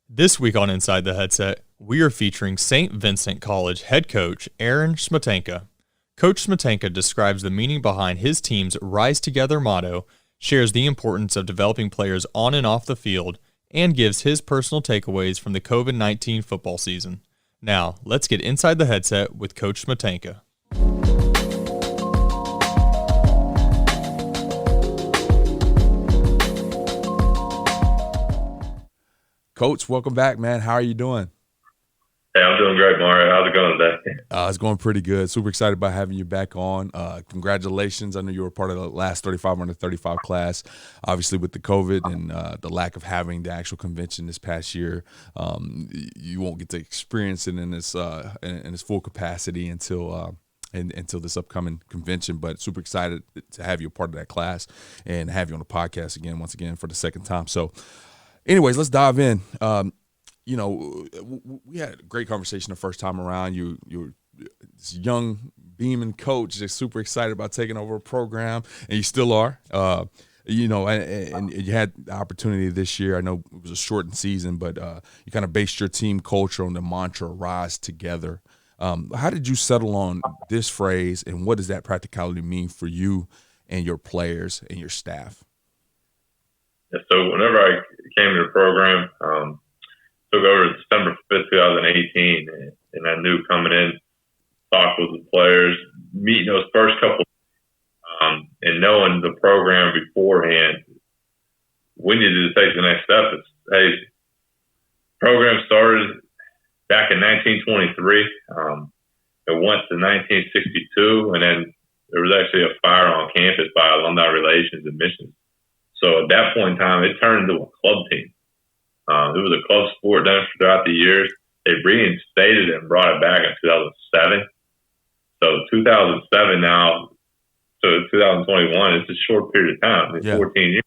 This week on Inside the Headset, we are featuring St. Vincent College head coach Aaron Smetanka. Coach Smetanka describes the meaning behind his team's Rise Together motto, shares the importance of developing players on and off the field, and gives his personal takeaways from the COVID-19 football season. Now, let's get inside the headset with Coach Smetanka. Coach, welcome back, man. How are you doing? Hey, I'm doing great, Mario. How's it going today? It's going pretty good. Super excited about having you back on. Congratulations. I know you were part of the last 35 under 35 class. Obviously, with the COVID and the lack of having the actual convention this past year, you won't get to experience it in its full capacity until this upcoming convention. But super excited to have you a part of that class and have you on the podcast once again for the second time. So anyways, let's dive in. We had a great conversation the first time around. You're this young beaming coach, just super excited about taking over a program, and you still are. And you had the opportunity this year. I know it was a shortened season, but you kind of based your team culture on the mantra "Rise Together." How did you settle on this phrase, and what does that practicality mean for you and your players and your staff? So whenever I came to the program, took over December 5th, 2018, and I knew coming in, talked with the players, meeting those first couple, and knowing the program beforehand, we needed to take the next step. Program started back in 1923. It went to 1962, and then there was actually a fire on campus by Alumni Relations and Missions. So at that point in time, it turned into a club team. It was a club sport done throughout the years. They reinstated it and brought it back in 2007. So 2007 now to 2021, it's a short period of time. It's 14 years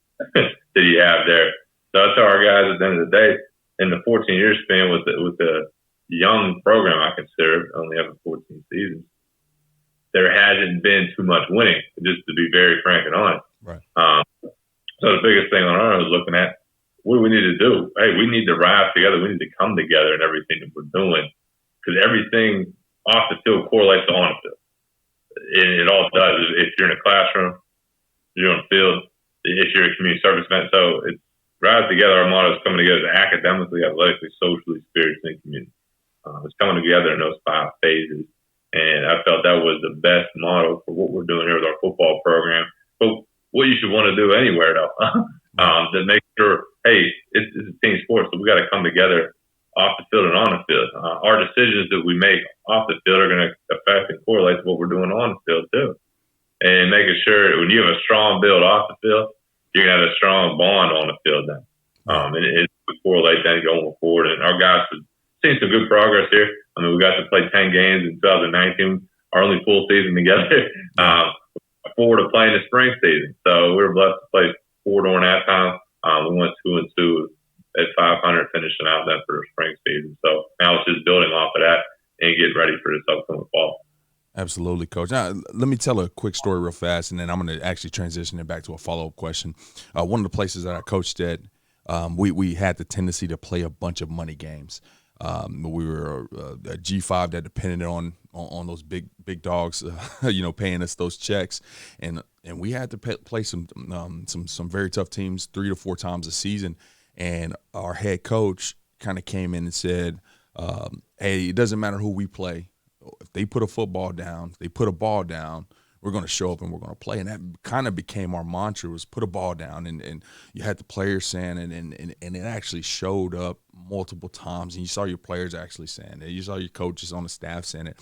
that you have there. So I tell our guys at the end of the day, in the 14-year span with the young program, I consider only having 14 seasons, there hasn't been too much winning, just to be very frank and honest. Right. So the biggest thing on our own is looking at what do we need to do? Hey, we need to rise together. We need to come together in everything that we're doing, because everything off the field correlates to on the field. It all does. If you're in a classroom, you're on the field, if you're a community service event. So it's rise together. Our motto is coming together academically, athletically, socially, spiritually, and community. It's coming together in those 5 phases. And I felt that was the best model for what we're doing here with our football program. But what you should want to do anywhere, though, to make sure, hey, it's a team sport, so we got to come together off the field and on the field. Our decisions that we make off the field are going to affect and correlate to what we're doing on the field, too. And making sure when you have a strong build off the field, you're going to have a strong bond on the field then. And it would correlate then going forward. And our guys have seen some good progress here. I mean, we got to play 10 games in 2019, our only full season together. Forward to playing the spring season. So we were blessed to play 4 during that time. We went 2-2 at 500, finishing out that for the spring season. So now it's just building off of that and getting ready for this upcoming fall. Absolutely, Coach. Now, let me tell a quick story real fast, and then I'm going to actually transition it back to a follow-up question. One of the places that I coached at, we had the tendency to play a bunch of money games. We were a G5 that depended on those big dogs, paying us those checks, and we had to play some very tough teams 3 to 4 times a season. And our head coach kind of came in and said, "Hey, it doesn't matter who we play. If they put a football down, they put a ball down, we're going to show up and we're going to play." And that kind of became our mantra, was put a ball down. And you had the players saying it, and it actually showed up multiple times. And you saw your players actually saying it. You saw your coaches on the staff saying it.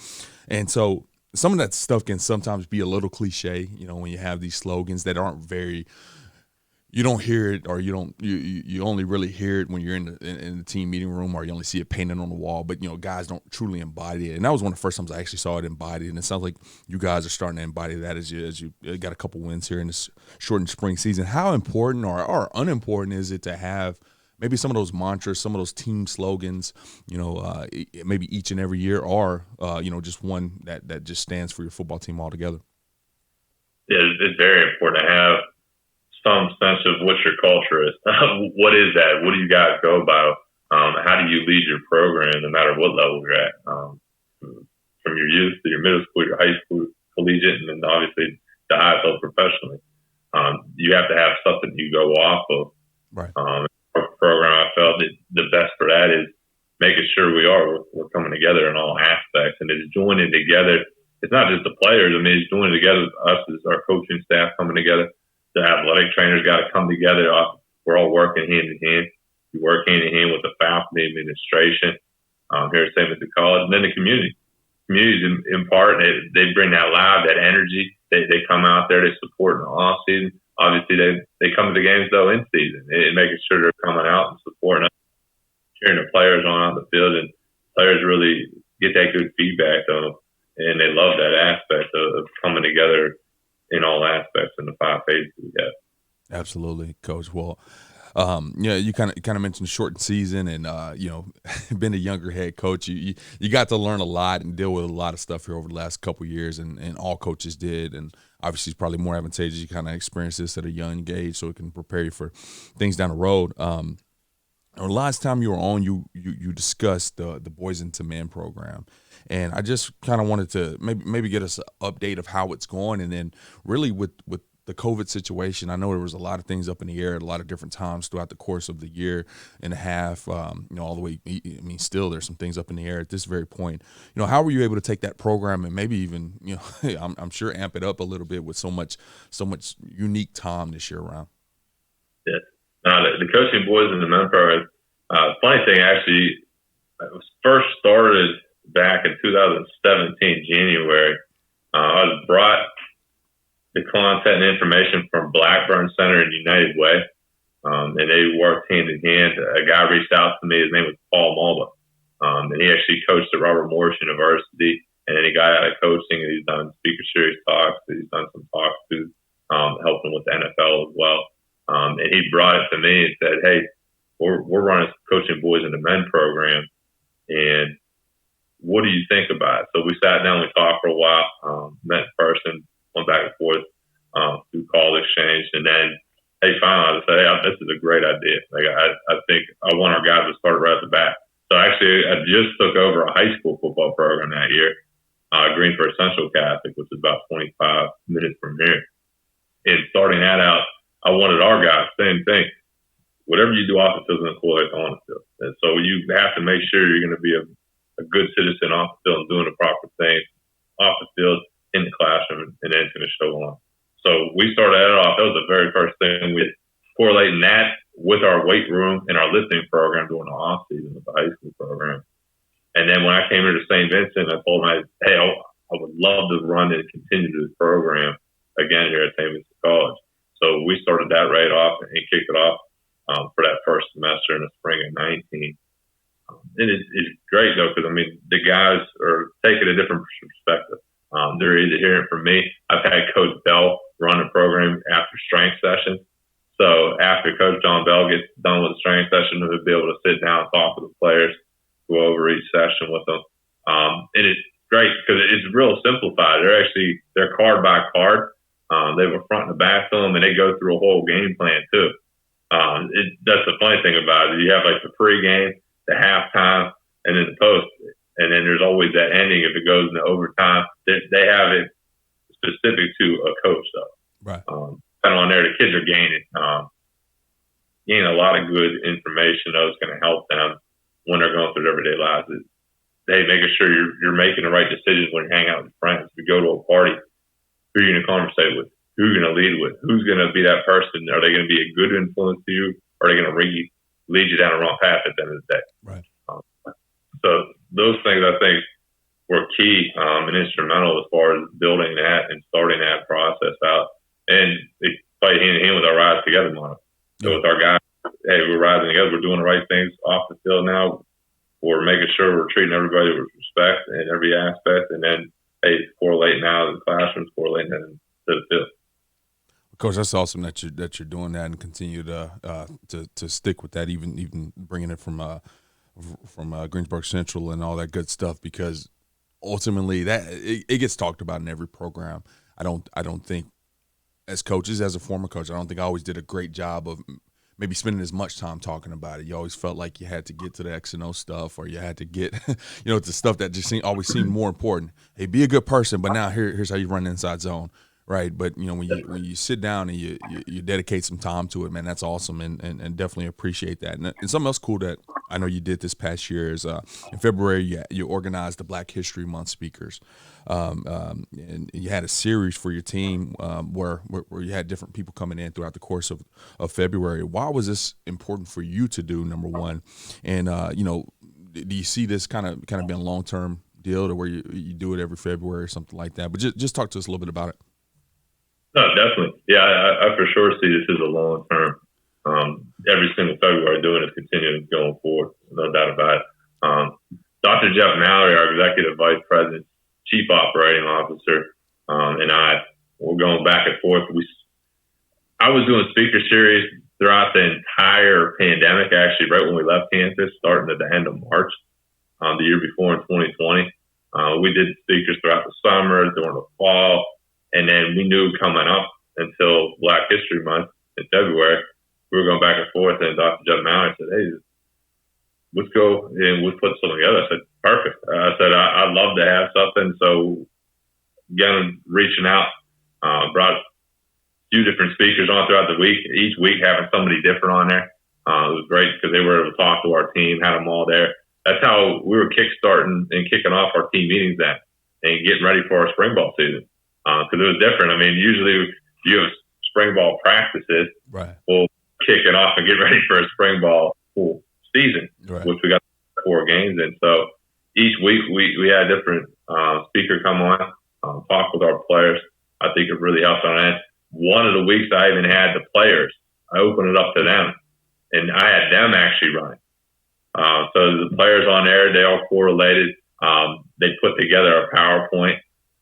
And so some of that stuff can sometimes be a little cliche, when you have these slogans that aren't very – you don't hear it, or you only really hear it when you're in the team meeting room, or you only see it painted on the wall. But guys don't truly embody it, and that was one of the first times I actually saw it embodied. And it sounds like you guys are starting to embody that as you got a couple wins here in this shortened spring season. How important or unimportant is it to have maybe some of those mantras, some of those team slogans, maybe each and every year, or just one that just stands for your football team altogether? Yeah, it's very important to have some sense of what your culture is. What is that? What do you guys go about? How you lead your program, no matter what level you're at, from your youth to your middle school, your high school, collegiate, and then obviously the IFL professionally. You have to have something you go off of. Right. Our program, I felt that the best for that is making sure we're coming together in all aspects, and it's joining together. It's not just the players. I mean, it's joining together us as our coaching staff coming together. The athletic trainers got to come together. We're all working hand in hand. You work hand in hand with the faculty, administration here at St. Vincent College, and then the community. Communities in part, they bring that live, that energy. They come out there, they support in the off season. Obviously, they come to the games though in season, and making sure they're coming out and supporting us, cheering the players on out the field, and players really get that good feedback though, and they love that aspect of coming together in all aspects in the 5 phases we have. Absolutely, Coach. Well, you kind of mentioned shortened season, and being a younger head coach, you got to learn a lot and deal with a lot of stuff here over the last couple of years, and all coaches did. And obviously, it's probably more advantageous you kind of experience this at a young age, so it can prepare you for things down the road. The last time you were on, you discussed the Boys into Men program, and I just kind of wanted to maybe get us an update of how it's going, and then really with the COVID situation. I know there was a lot of things up in the air at a lot of different times throughout the course of the year and a half, all the way. I mean, still there's some things up in the air at this very point. How were you able to take that program and maybe even, I'm sure amp it up a little bit with so much unique time this year around? Yeah. The coaching Boys in the Men program, funny thing, actually, it was first started back in 2017, January. I was brought the content and information from Blackburn Center and United Way, and they worked hand in hand. A guy reached out to me. His name was Paul Mulva, and he actually coached at Robert Morris University, and then he got out of coaching, and he's done speaker series talks. He's done some talks too, helping with the NFL as well. And he brought it to me and said, "Hey, we're running coaching Boys in the Men program, and what do you think about it?" So we sat down, we talked for a while, met in person, went back and forth through call exchange, and then finally I said, "Hey, this is a great idea. Like I think I want our guys to start right at the bat." So actually, I just took over a high school football program that year, Greensboro Central Catholic, which is about 25 minutes from here. And starting that out, I wanted our guys, same thing. Whatever you do off the field is going to correlate on the field. And so you have to make sure you're going to be a good citizen off the field and doing the proper things off the field, in the classroom, and then it's going to show on. So we started that off. That was the very first thing. We correlating that with our weight room and our lifting program during the off season with the high school program. And then when I came here to St. Vincent, I told them, "Hey, I would love to run and continue this program again here at St. Vincent College." So we started that right off and kicked it off for that first semester in the spring of 19. And it's great, though, because, I mean, the guys are taking a different perspective. They're either hearing from me. I've had Coach Bell run a program after strength sessions. So after Coach John Bell gets done with the strength session, he'll be able to sit down and talk with the players, go over each session with them. And it's great because it's real simplified. They're card by card. They have a front and a back to them, and they go through a whole game plan too. That's the funny thing about it. You have like the pregame, the halftime, and then the post. And then there's always that ending if it goes into overtime. They have it specific to a coach, though. Right. Kind of on there, the kids are gaining a lot of good information that's going to help them when they're going through their everyday lives. They making sure you're making the right decisions when you hang out with friends. If you go to a party, who are you going to conversate with? Who are you going to lead with? Who's going to be that person? Are they going to be a good influence to you? Or are they going to lead you down the wrong path at the end of the day? Right. So those things I think were key and instrumental as far as building that and starting that process out. And they fight hand in hand with our Rise Together model. So with our guys, hey, we're rising together. We're doing the right things off the field now. We're making sure we're treating everybody with respect in every aspect. And then, hey, correlating now to the classrooms, correlating that to the field. Coach, that's awesome that you're doing that and continue to stick with that, even bringing it from Greensboro Central and all that good stuff, because ultimately that it gets talked about in every program. I don't think, as coaches, as a former coach, I don't think I always did a great job of maybe spending as much time talking about it. You always felt like you had to get to the X and O stuff, or you had to get, the stuff that just always seemed more important. Hey, be a good person, but now here's how you run the inside zone, right? But when you sit down and you dedicate some time to it, man, that's awesome, and definitely appreciate that. And something else cool that I know you did this past year is in February you organized the Black History Month speakers. And you had a series for your team where you had different people coming in throughout the course of February. Why was this important for you to do, number one? And, do you see this kind of being a long-term deal to where you do it every February or something like that? But just talk to us a little bit about it. No, definitely. Yeah, I for sure see this as a long-term. Every single February doing is continuing going forward, no doubt about it. Dr. Jeff Mallory, our Executive Vice President, Chief Operating Officer, and I were going back and forth. I was doing speaker series throughout the entire pandemic, actually, right when we left campus, starting at the end of March, the year before in 2020. We did speakers throughout the summer, during the fall, and then we knew coming up until Black History Month in February, we were going back and forth, and Dr. Jeff Mallory said, hey, let's go and we'll put something together. I said, perfect. I said, I'd love to have something. So again, reaching out, brought a few different speakers on throughout the week, each week having somebody different on there. It was great because they were able to talk to our team, had them all there. That's how we were kickstarting and kicking off our team meetings then and getting ready for our spring ball season. Because it was different. I mean, usually you have spring ball practices. Right. We'll kick it off and get ready for a spring ball full season, right, which we got 4 games in. So each week we had a different speaker come on, talk with our players. I think it really helped on that. One of the weeks I even had the players. I opened it up to them, and I had them actually running. So the players on there, they all correlated. They put together a PowerPoint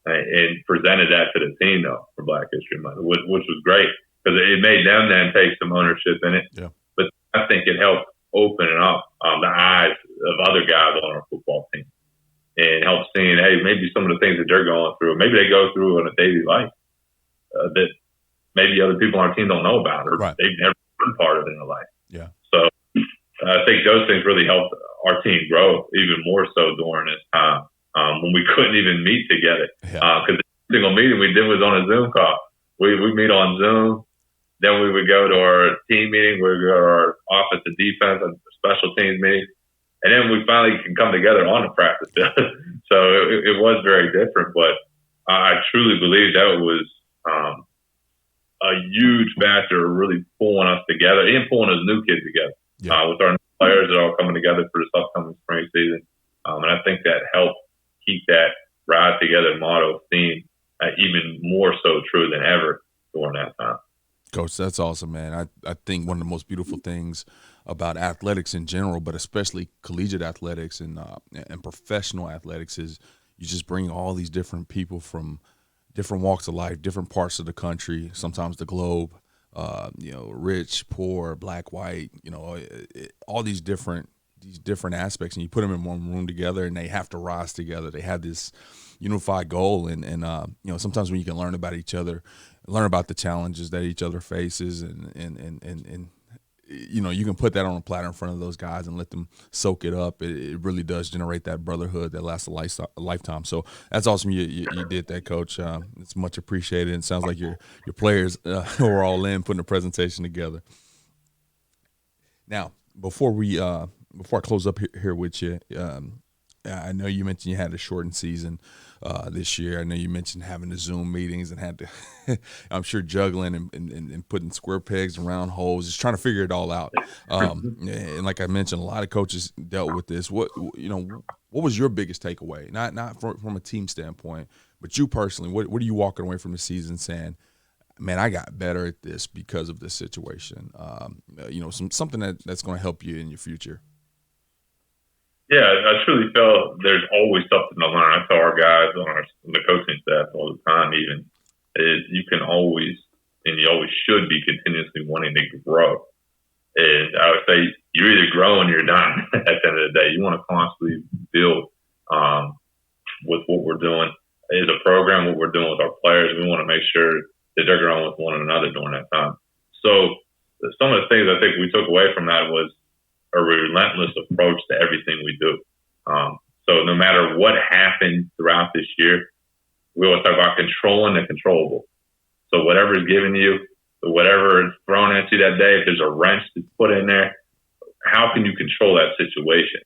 and presented that to the team, though, for Black History Month, which was great because it made them then take some ownership in it. Yeah. But I think it helped opening up the eyes of other guys on our football team and help seeing, hey, maybe some of the things that they're going through, maybe they go through in a daily life that maybe other people on our team don't know about or right, they've never been part of it in their life. Yeah. So I think those things really helped our team grow even more so during this time when we couldn't even meet together. Because the single meeting we did was on a Zoom call. We meet on Zoom. Then we would go to our team meeting, we would go to our offensive defense and special teams meeting. And then we finally can come together on the practice field. So it was very different, but I truly believe that was a huge factor of really pulling us together and pulling those new kids together with our new players that are all coming together for this upcoming spring season. And I think that helped keep that ride together motto theme even more so true than ever during that time. Coach, that's awesome, man. I think one of the most beautiful things about athletics in general, but especially collegiate athletics and professional athletics, is you just bring all these different people from different walks of life, different parts of the country, sometimes the globe, rich, poor, black, white, all these different aspects, and you put them in one room together, and they have to rise together. They have this unified goal, and sometimes when you can learn about each other, learn about the challenges that each other faces, and you can put that on a platter in front of those guys and let them soak it up. It really does generate that brotherhood that lasts a lifetime. So that's awesome. You did that, Coach. It's much appreciated. And it sounds like your players were all in putting a presentation together. Now, before I close up here with you, I know you mentioned you had a shortened season this year. I know you mentioned having the Zoom meetings and had to, I'm sure, juggling and putting square pegs in round holes, just trying to figure it all out. And like I mentioned, a lot of coaches dealt with this. What was your biggest takeaway? Not from a team standpoint, but you personally. What are you walking away from the season saying, man, I got better at this because of this situation? Something that's going to help you in your future. Yeah, I truly feel there's always something to learn. I tell our guys on the coaching staff all the time, even, is you can always, and you always should be continuously wanting to grow. And I would say you're either growing or you're not at the end of the day. You want to constantly build with what we're doing as a program, what we're doing with our players. We want to make sure that they're growing with one another during that time. So some of the things I think we took away from that was a relentless approach to everything we do. So no matter what happened throughout this year, we always talk about controlling the controllable. So whatever is given you, whatever is thrown at you that day, if there's a wrench that's put in there, how can you control that situation?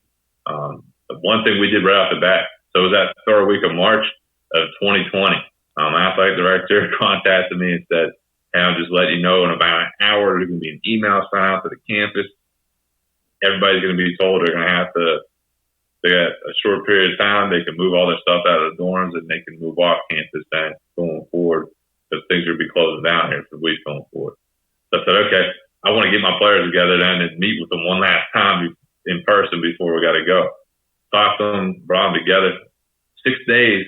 One thing we did right off the bat, so it was that third week of March of 2020. Athletic director contacted me and said, "Hey, I'm just letting you know in about an hour there's going to be an email sent out to the campus. Everybody's going to be told they're going to have to, they got a short period of time, they can move all their stuff out of the dorms and they can move off campus then going forward because things are going to be closing down here for weeks going forward." So I said, okay, I want to get my players together then and meet with them one last time in person before we got to go. Talked to them, brought them together. 6 days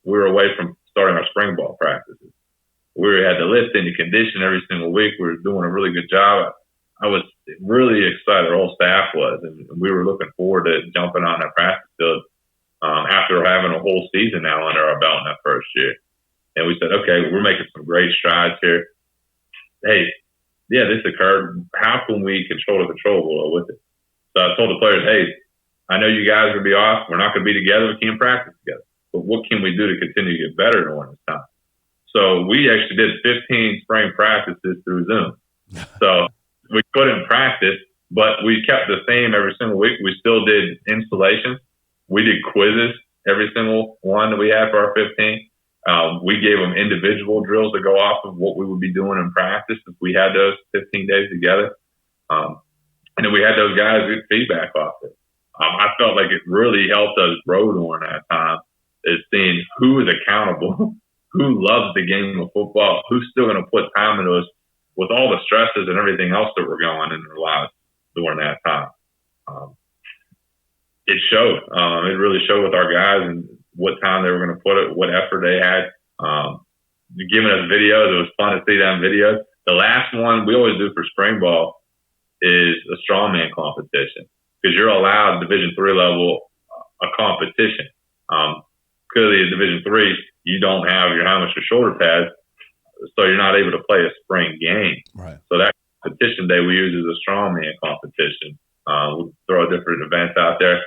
we were away from starting our spring ball practices. We had to lift and condition every single week. We were doing a really good job. I was really excited, our whole staff was, and we were looking forward to jumping on that practice field after having a whole season now under our belt in that first year. And we said, okay, we're making some great strides here. Hey, yeah, this occurred. How can we control the controllable with it? So I told the players, hey, I know you guys are going to be off. We're not going to be together. We can't practice together. But what can we do to continue to get better during this time? So we actually did 15 spring practices through Zoom. So we couldn't practice, but we kept the same every single week. We still did installations. We did quizzes, every single one that we had for our 15. We gave them individual drills to go off of what we would be doing in practice if we had those 15 days together. And then we had those guys get feedback off it. I felt like it really helped us grow during that time, is seeing who is accountable, who loves the game of football, who's still going to put time into us with all the stresses and everything else that were going in their lives during that time. It showed. It really showed with our guys and what time they were going to put it, what effort they had. Giving us videos, it was fun to see them videos. The last one we always do for spring ball is a strongman competition, because you're allowed Division III level a competition. Clearly at Division III, you don't have your helmet or shoulder pads, so you're not able to play a spring game. Right. So that competition day we use is a strongman competition. We'll throw different events out there.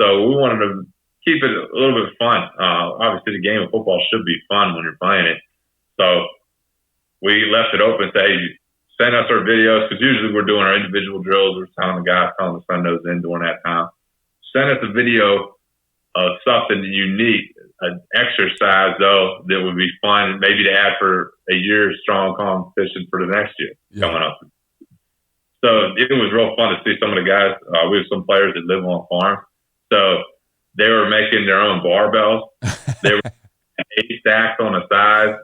So we wanted to keep it a little bit fun. Obviously, the game of football should be fun when you're playing it. So we left it open, say, send us our videos, because usually we're doing our individual drills. We're telling the guys, telling them to send those in during that time. Send us a video of something unique, an exercise, though, that would be fun, maybe to add for a year's strong competition for the next year coming up. So it was real fun to see some of the guys. We have some players that live on farms. So they were making their own barbells. They were 8 stacks on the side,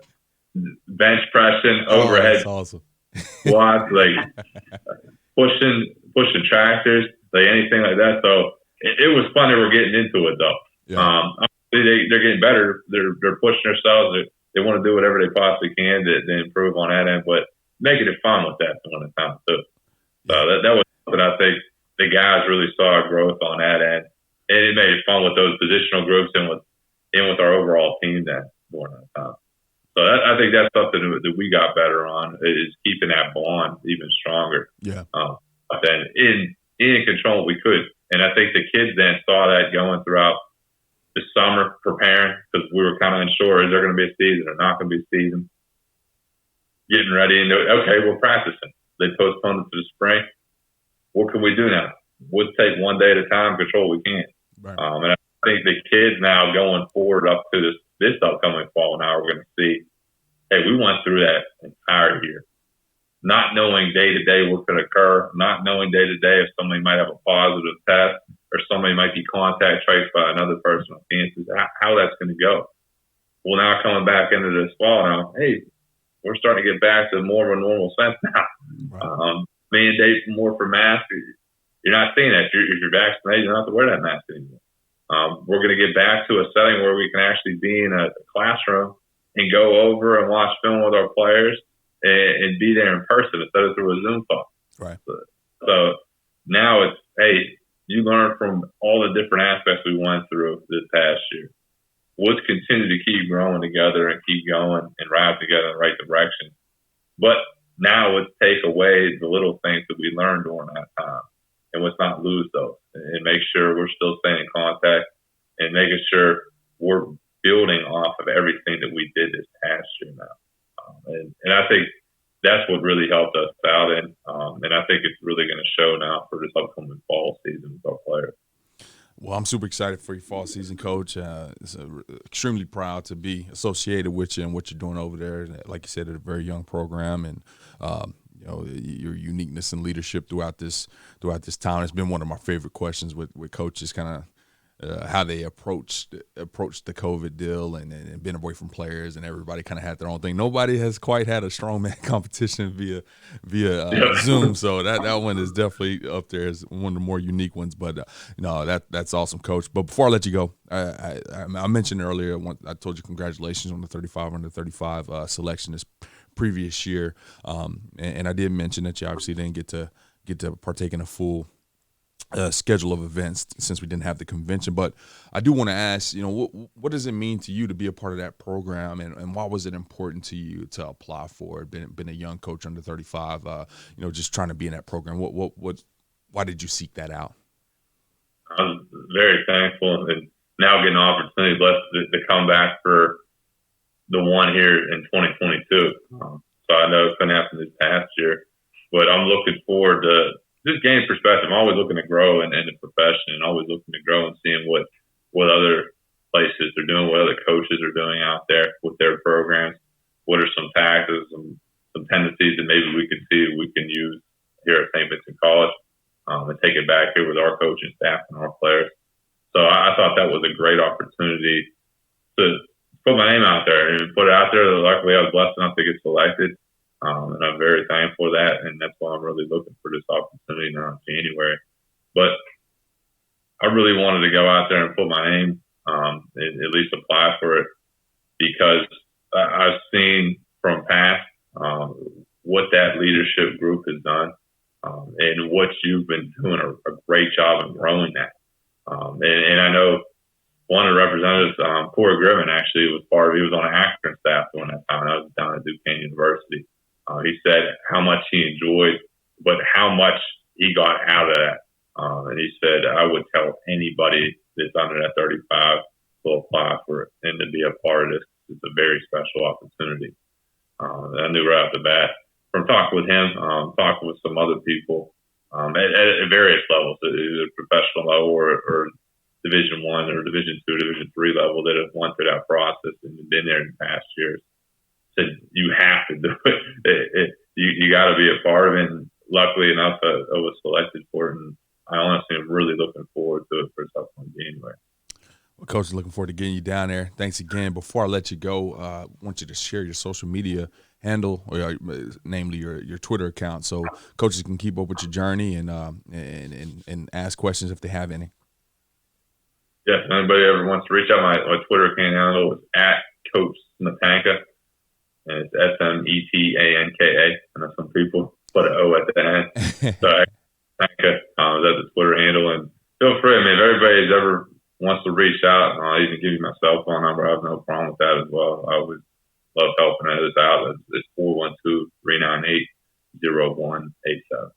bench pressing, overhead. That's awesome. Squats, like pushing tractors, like anything like that. So it was fun. They were getting into it, though. Yeah. They're getting better. They're pushing themselves. They want to do whatever they possibly can to improve on that end, but making it fun with that during the time too. So that was something I think the guys really saw growth on that end, and it made it fun with those positional groups and with our overall team then during that time. So I think that's something that we got better on, is keeping that bond even stronger. Yeah. Then in control we could. And I think the kids then saw that going throughout the summer, preparing, because we were kind of unsure, is there going to be a season or not going to be a season? Getting ready, and okay, we're practicing. They postponed it to the spring. What can we do now? We'll take one day at a time, control what we can. Right. And I think the kids now going forward up to this upcoming fall, now we're going to see, hey, we went through that entire year, not knowing day to day what could occur, not knowing day to day if somebody might have a positive test or somebody might be contact traced by another person on campus, how that's going to go. Well, now coming back into this fall now, hey, we're starting to get back to more of a normal sense now. Right. Mandate more for masks. You're not seeing that. If you're vaccinated, you don't have to wear that mask anymore. We're going to get back to a setting where we can actually be in a classroom and go over and watch film with our players and be there in person instead of through a Zoom call. Right. So now it's, hey, you learn from all the different aspects we went through this past year. Let's continue to keep growing together and keep going and ride together in the right direction. But now let's take away the little things that we learned during that time, and let's not lose those, and make sure we're still staying in contact and making sure we're building off of everything that we did this past year now. And I think that's what really helped us out, and I think it's really going to show now for this upcoming fall season with our players. Well, I'm super excited for your fall season, Coach. Extremely proud to be associated with you and what you're doing over there. Like you said, at a very young program, and your uniqueness and leadership throughout this time. It's been one of my favorite questions with coaches, kind of how they approached the COVID deal and been away from players, and everybody kind of had their own thing. Nobody has quite had a strongman competition via Zoom, so that one is definitely up there as one of the more unique ones. But that's awesome, Coach. But before I let you go, I mentioned earlier, I told you congratulations on the 35 under 35 selection this previous year, and I did mention that you obviously didn't get to partake in a full schedule of events since we didn't have the convention. But I do want to ask, what does it mean to you to be a part of that program, and why was it important to you to apply for it? Been a young coach under 35, just trying to be in that program. Why did you seek that out? I was very thankful, and now getting an opportunity to come back for the one here in 2022. So I know it couldn't happen this past year, but I'm looking forward to just gaining perspective. I'm always looking to grow in the profession, and always looking to grow and seeing what other places are doing, what other coaches are doing out there with their programs. What are some tactics, some tendencies that maybe we can see we can use here at St. Vincent College, and take it back here with our coaching staff and our players. So I thought that was a great opportunity to put my name out there and put it out there. Luckily, I was blessed enough to get selected. And I'm very thankful for that, and that's why I'm really looking for this opportunity now in January. But I really wanted to go out there and put my name, at least apply for it, because I've seen from past what that leadership group has done, and what you've been doing a great job in growing that. And I know one of the representatives, Corey Griffin, actually he was on an Akron staff during that time. I was down at Duquesne University. He said how much he enjoyed, but how much he got out of that. And he said, I would tell anybody that's under that 35 to apply for it and to be a part of this. It's a very special opportunity. I knew right off the bat from talking with him, talking with some other people at various levels, either professional level or Division I or Division II, Division III level, that have went through that process and been there in past years. Said you have to do it. You got to be a part of it. And luckily enough, I was selected for it, and I honestly am really looking forward to it for upcoming January. Well, Coach, is looking forward to getting you down there. Thanks again. Before I let you go, I want you to share your social media handle, or namely your Twitter account, so coaches can keep up with your journey and ask questions if they have any. Yes, if anybody ever wants to reach out, my Twitter account handle is @Coach Smetanka. And it's Smetanka, and some people put an O at the end. So Smetanka, that's the Twitter handle. And feel free. I mean, if everybody ever wants to reach out, I'll even give you my cell phone number. I have no problem with that as well. I always love helping others out. It's 412-398-0187.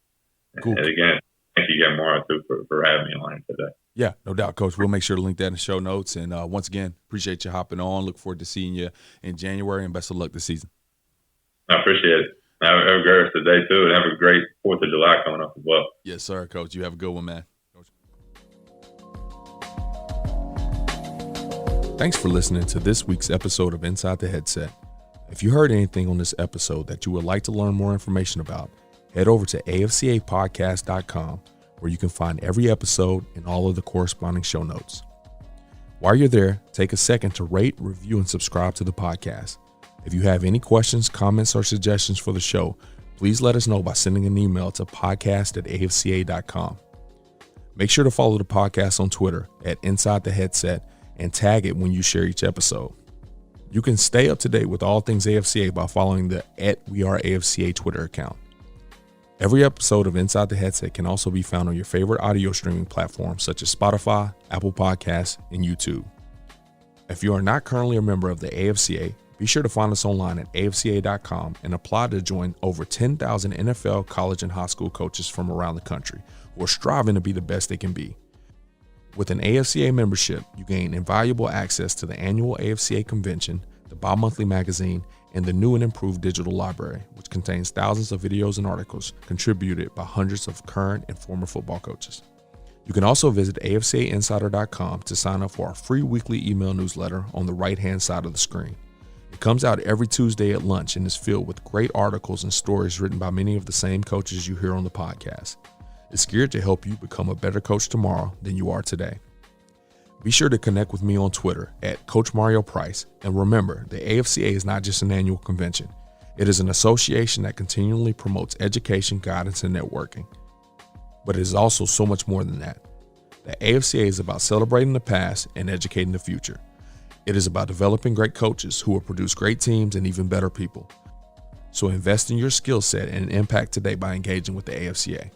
Cool. And again, thank you again, Mario, too, for having me on here today. Yeah, no doubt, Coach. We'll make sure to link that in the show notes. And once again, appreciate you hopping on. Look forward to seeing you in January, and best of luck this season. I appreciate it. Have a great rest of the day, too, and have a great 4th of July coming up as well. Yes, sir, Coach. You have a good one, man. Coach. Thanks for listening to this week's episode of Inside the Headset. If you heard anything on this episode that you would like to learn more information about, head over to afcapodcast.com, where you can find every episode and all of the corresponding show notes. While you're there, take a second to rate, review, and subscribe to the podcast. If you have any questions, comments, or suggestions for the show, please let us know by sending an email to podcast@afca.com. Make sure to follow the podcast on Twitter @Inside the Headset and tag it when you share each episode. You can stay up to date with all things AFCA by following the @WeAreAFCA Twitter account. Every episode of Inside the Headset can also be found on your favorite audio streaming platforms such as Spotify, Apple Podcasts, and YouTube. If you are not currently a member of the AFCA, Be sure to find us online at AFCA.com and apply to join over 10,000 NFL, college, and high school coaches from around the country who are striving to be the best they can be. With an AFCA membership, you gain invaluable access to the annual AFCA convention, the bi-monthly magazine, and the new and improved digital library, which contains thousands of videos and articles contributed by hundreds of current and former football coaches. You can also visit AFCAinsider.com to sign up for our free weekly email newsletter on the right-hand side of the screen. It comes out every Tuesday at lunch and is filled with great articles and stories written by many of the same coaches you hear on the podcast. It's geared to help you become a better coach tomorrow than you are today. Be sure to connect with me on Twitter at Coach Mario Price, and remember, the AFCA is not just an annual convention. It is an association that continually promotes education, guidance, and networking. But it is also so much more than that. The AFCA is about celebrating the past and educating the future. It is about developing great coaches who will produce great teams and even better people. So invest in your skill set and impact today by engaging with the AFCA.